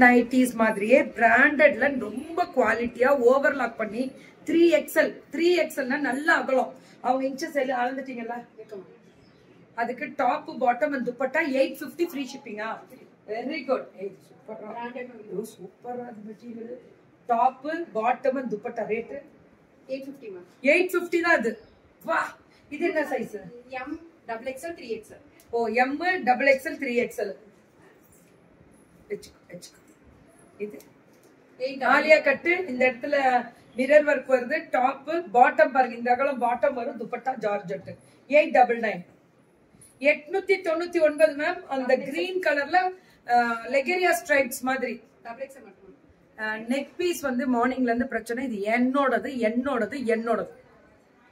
Nighties மாதிரியே பிராண்டட்ல ரொம்ப குவாலிட்டியா ஓவர்லாக் பண்ணி 3XL நல்ல அகலம். அவங்க இன்ச்சஸ் அளந்துட்டீங்களா? அதுக்கு top bottom and dupatta 850 free ஷிப்பிங்கா? Very good. சூப்பரா அது material. Top bottom and dupatta rate 850 ma'am. 850 தான் அது. வா, இது என்ன size? M XXL 3XL. Oh, M XXL 3XL. இது ஆலியா கட்டு. இந்த இடத்துல மிரர் ஒர்க் வருது. டாப் பாட்டம் பாருங்க, இந்த அகலம் பாட்டம் வரும். துப்பட்டா ஜார்ஜெட் 899. 899 மேம். அந்த கிரீன் கலர்ல லெகரியா ஸ்ட்ரைப்ஸ் மாதிரி. நெக் பீஸ் வந்து மார்னிங்ல இருந்து பிரச்சனை. இது என்னோடது.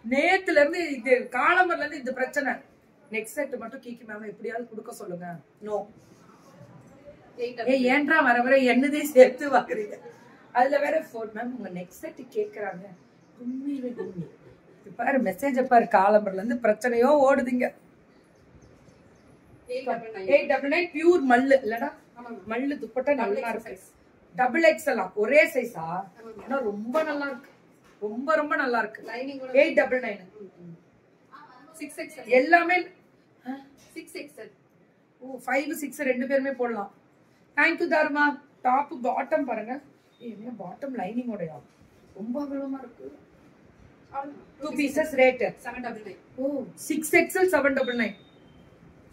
நேத்துல இருந்து இது காலம்பர்ல இருந்து இது பிரச்சனை. நெக் செட் மட்டும் கீக்கி மேம் எப்படியாவது கொடுக்க சொல்லுங்க. நோ, ஏன்றா வர வர என்னதே சேர்த்து வாங்குறீங்க. அதுல வேற போன் மேம் உங்க நெக் செட் கேக்குறாங்க. உண்மையிலே உண்மை பாரு, மெசேஜ் பாரு, காலம்பர்ல இருந்து பிரச்சனையோ ஓடுதுங்க. 899 பியூர் மல்லு இல்லடா? மல்லு துப்பட்டா நல்லா இருக்கு. XXL ஒரே சைஸா? ஆனா ரொம்ப நல்லா இருக்கு. ரொம்ப நல்லா இருக்கு. 899. 6XL எல்லாமே 6XL. ஓ, 5 6 ரெண்டு பேருமே போடலாம். தேங்க்யூ தாருமா. டாப் பாட்டம் பாருங்க. என்ன பாட்டம் லைனிங் உடையா? ரொம்ப அகலமா இருக்கு. 2 பீசஸ் ரேட் 799. ஓ, 6XL 799.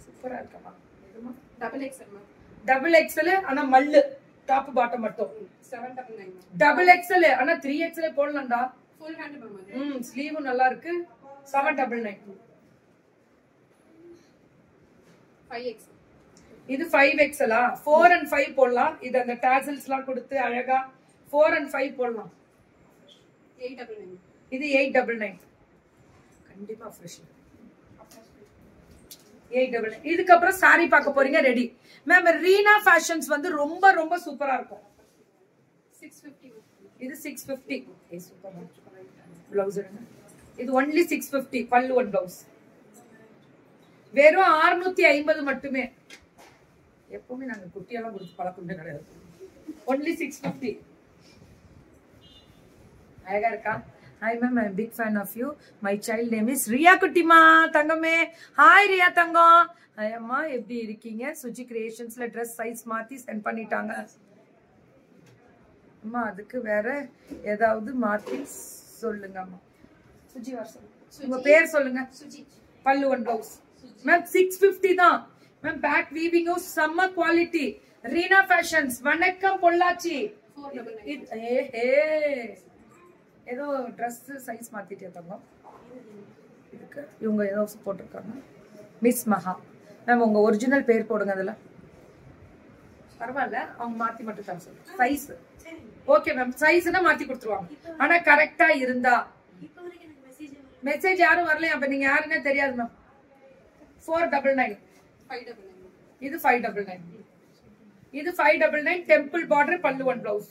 சூப்பரா இருக்கமா. இதுமா XXL மேம். XXL ஆனா மல்லு டாப் பாட்டம் மட்டும் 799. XXL ஆனா 3XL போடலாம்டா. Full hand ma'am. ஸ்லீவ் நல்லா இருக்கு. 799. 5XL. இது 5XL 4 and 5 போடலாம். இது அந்த டாசல்ஸ் எல்லாம் கொடுத்து அழகா 4 and 5 போடலாம். 899. இது 899. கண்டிப்பா ஃப்ரெஷ். 899. இதுக்கு அப்புறம் சாரி பார்க்க போறீங்க. Ready ma'am. ரீனா ஃபேஷன்ஸ் வந்து ரொம்ப சூப்பரா இருக்கும். 650. இது 650. சூப்பரா ப்ளவுஸ். இது ஒன்லி 650. பல்லு ஒன் ப்ளவுஸ் வெறும் 650 மட்டுமே. எப்பவுமே நாங்க குட்டியெல்லாம் கொடுத்து பழக்கம் கிடையாது. ஒன்லி 650. அழகா இருக்கா? Hi ma'am, I am big fan of you. My child name is Riya குட்டிமா. தங்கமே ஹாய் ரியா தங்கம். அம்மா எப்படி இருக்கீங்க? சுஜி கிரியேஷன்ஸ்ல ட்ரெஸ் சைஸ் மாத்தி சென்ட் பண்ணிட்டாங்க அம்மா. அதுக்கு வேற ஏதாவது மாத்தி சொல்லுங்க அம்மா. சுஜி வர சொல்லுங்க. உங்க பேர் சொல்லுங்க. சுஜி. பல்லு ஒன் ப்ளவுஸ் மேம் 650 தான் மேம். பேக் வீவிங் செம்ம குவாலிட்டி. ரீனா ஃபேஷன்ஸ். வணக்கம் பொள்ளாச்சி. 499. ஏதோ ட்ரெஸ் சைஸ் மாத்திட்டே தங்கம். இதுக்கு இவங்க ஏதோ போட்டிருக்காங்க. மிஸ் மகா மேம். உங்க ஒரிஜினல் பேர் போடுங்க. அதுல பரவாயில்ல, அவங்க மாத்தி மட்டும் தான் சொல்லுங்க. Size okay ma'am. சைஸ்னா மாத்தி கொடுத்துருவாங்க. ஆனா கரெக்டா இருந்தா. மெசேஜ் யாரும் வரலையா? அப்ப நீங்க யாருன்னே தெரியாது மேம். 499. 599. இது 599. இது 599. டெம்பிள் பார்டர் பல்லு ஒன் ப்ளவுஸ்.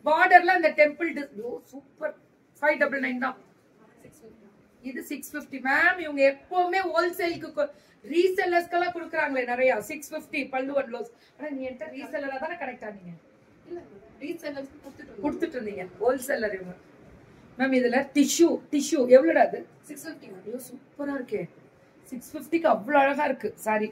பார்டர்ல அந்த டெம்பிள் சூப்பர். 599 தான். இது 650 மேம். இவங்க எப்பவுமே ஹோல்சேலுக்கு ரீசெல்லர்ஸ்க்கெல்லாம் கொடுக்குறாங்களே நிறைய. 650 பல்லு ஒன் ப்ளவுஸ். ஆனா நீ என்கிட்ட ரீசெல்லரா தானே கனெக்ட் ஆனீங்க? இல்ல ரீசெல்லர்ஸ் கொடுத்துட்டு இருந்தீங்க. ஹோல்சேலர் இவங்க மேம். இதுல டிஷ்யூ எவ்வளோடா? அது 650. ஐயோ சூப்பரா இருக்கே. 650க்கு அவ்வளவு அழகா இருக்கு sorry.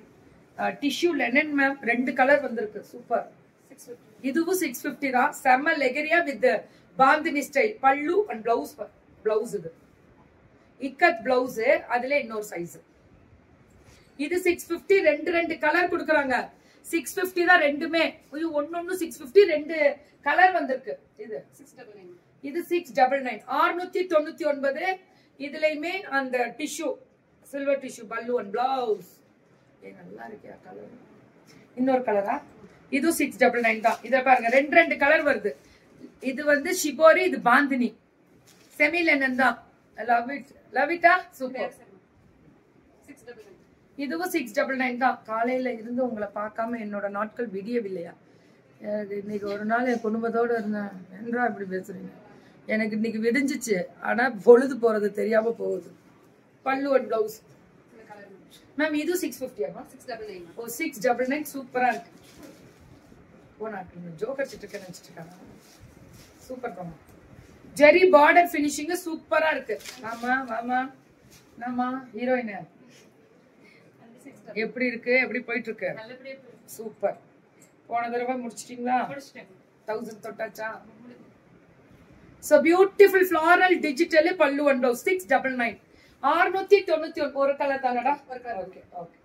Tissue linen ma'am. 2 colour வந்திருக்கு. சூப்பர். 650. இதுவும் 650 தான். செம்ம லெகரியா வித் பாந்தினி ஸ்டைல். பல்லு அண்ட் பிளவுஸ் இது இக்கத் பிளவுஸ். அதுல இன்னொரு சைஸ். இது 650. ரெண்டு கலர் கொடுக்குறாங்க. 650 தான் ரெண்டுமே. ஒன்னு 650. 2 கலர் வந்திருக்கு. இது 699. இது 699. 699. இதுலயுமே அந்த டிஷ்யூ சில்வர் டிஷ்யூ பல்லு அண்ட் பிளவுஸ். நல்லா இருக்கியா கலர்? இன்னொரு கலரா? இது 699 தான். இத பாருங்க, 2 கலர் வருது. இது வந்து ஷிபோரி, இது பாந்தினி. செமி லெனன் தான். லவ் இட்டா சூப்பர். 699. இதுவும் 699 தான். காலையில இருந்து உங்களை பார்க்காம என்னோட நாட்கள் விடியவில்லையா? இன்னைக்கு ஒரு நாள் என் குடும்பத்தோட இருந்தேன். என்றா இப்படி பேசுறீங்க? எனக்கு இன்னைக்கு விடிஞ்சிச்சு. ஆனா பொழுது போறது தெரியாம போகுது. பல்லு அண்ட் பிளவுஸ் மேம். இது 650 ஆமா? 699. ஓ 699 சூப்பரா இருக்கு. நான் ஜோக்கர் சிட்டு நினைச்சிட்டு இருக்காங்க. சூப்பர் பாமா. ஜெரி பார்டர் ஃபினிஷிங் சூப்பரா இருக்கு. ஆமா ஆமா ஆமா ஹீரோயின் எப்படி இருக்கு, எப்படி போயிட்டு இருக்கு? சூப்பர். போன தடவை முடிச்சிட்டீங்களா? 1000 தொட்டாச்சா? So beautiful floral digital pallu and blouse 699 691 ஒரு கலர் தானடா? Okay okay.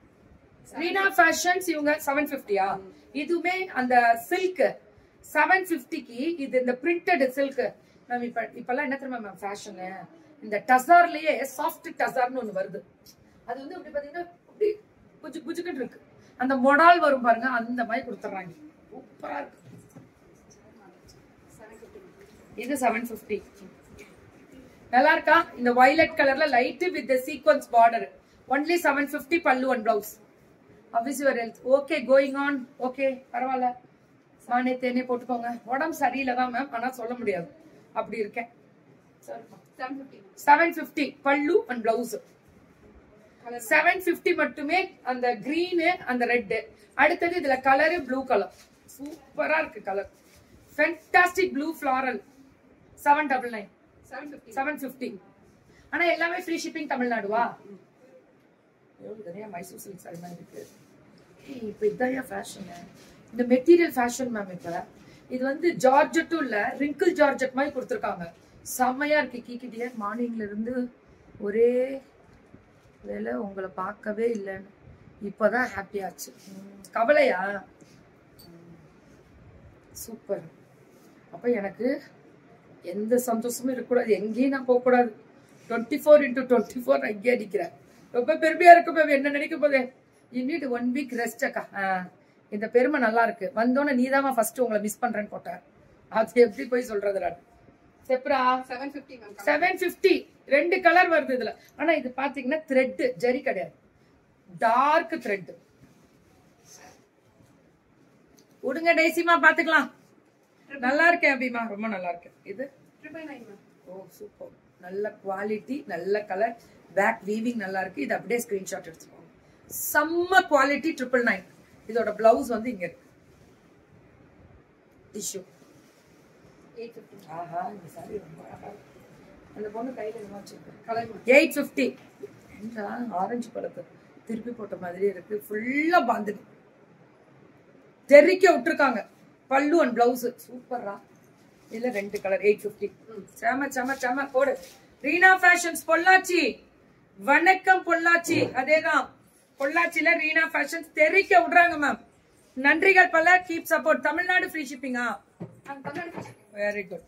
ரீனா ஃபேஷன்ஸ் இவங்க 750யா? இதுமே அந்த சில்க் 750க்கு இது இந்த பிரிண்டட் சில்க். மேம் இப்பெல்லாம் என்ன தெரியுமா மேம் ஃபேஷன், இந்த டசார்லயே சாஃப்ட் டசார்னு ஒண்ணு வருது. அது வந்து அப்படி பாத்தீங்கன்னா அப்படி குஜு குஜுக்குன்னு இருக்கு. அந்த மொடால் வரும் பாருங்க, அந்த மாதிரி கொடுத்துறாங்க. சூப்பரா இருக்கு. இது 750. நல்லா இருக்கா? இந்த வயலட் கலர்ல light with sequins border. Only 750 பல்லு and blouse. Obviously your health okay going on. Okay பரவாயில்ல, மானே தேனே போட்டுக்கோங்க. உடம்பு சரியில்லை தான் மேம், ஆனா சொல்ல முடியாது, அப்படி இருக்கேன். 750 பல்லு அண்ட் பிளவுஸ். 750 மட்டுமே. அந்த கிரீன் அந்த ரெட். அடுத்தது இதுல கலர் ப்ளூ கலர். சூப்பரா இருக்கு கலர். Fantastic blue floral 799 750. ஆனா எல்லாமே ஃப்ரீ ஷிப்பிங் தமிழ்நாடுவா? நிறைய மைசூர் சில்க் சாரி மாதிரி இருக்கு. இப்ப இதான் ஃபேஷன். இந்த மெட்டீரியல் ஃபேஷன் மேம். இப்ப இது வந்து ஜார்ஜெட்டும் இல்ல, ரிங்கிள் ஜார்ஜெட் மாதிரி கொடுத்துருக்காங்க. செம்மையா இருக்கு. கீக்கிட்டியே மார்னிங்ல இருந்து ஒரே வேலை, உங்களை பார்க்கவே இல்லைன்னு இப்பதான் ஹாப்பி ஆச்சு. கவலையா? சூப்பர். அப்ப எனக்கு எந்த சந்தோஷமும் இருக்கக்கூடாது, எங்கேயும் நான் போக கூடாது. 24x24 நான் இங்கே அடிக்கிறேன். ரொம்ப பெருமையா இருக்கு. என்ன நினைக்கும் போதே you need 1 week rest அக்கா. இந்த பெருமை நல்லா இருக்கு. வந்தோன்னு நீதாமா ஃபர்ஸ்ட் உங்களை மிஸ் பண்றேன்னு போட்டேன். அது எப்படி போய் சொல்றது? நான் செப்ரா 750 ரெண்டு கலர் வருது இதுல. ஆனா இது பாத்தீங்கன்னா த்ரெட் ஜரி கிடையாது, டார்க் த்ரெட். உடுங்க டேசிமா பாத்துக்கலாம். நல்லா இருக்கேன் அபிமா, ரொம்ப நல்லா இருக்கு. இது 999. ஓ சூப்பர். நல்ல குவாலிட்டி, நல்ல கலர், பேக் வீவிங் நல்லா இருக்கு. இது அப்படியே ஸ்கிரீன்ஷாட் எடுத்துக்கோங்க. செம்ம குவாலிட்டி 999. இதோட பிளவுஸ் வந்து இங்க இருக்கு. டிஷ்யூ 850. ஆஹா இந்த சாரி ரொம்ப அழகா இருக்கு. அந்த பொண்ணு கையில என்ன வச்சிருக்கு? கலர் 850. இந்த ஆரஞ்சு பழத்தை திருப்பி போட்ட மாதிரி இருக்கு. ஃபுல்லா பாந்துடு தெரிக்க விட்டுருக்காங்க. பல்லு அண்ட் பிளவுஸ் சூப்பரா. இதுல ரெண்டு கலர் 850. செம செம செம போடு. ரீனா ஃபேஷன்ஸ் பொள்ளாச்சி. வணக்கம் பொள்ளாச்சி. அதேதான் பொள்ளாச்சியில ரீனா ஃபேஷன்ஸ் தெரிக்க விடுறாங்க மேம். நன்றிகள் பல. Keep support. தமிழ்நாடு ஃப்ரீ ஷிப்பிங்கா? Very good.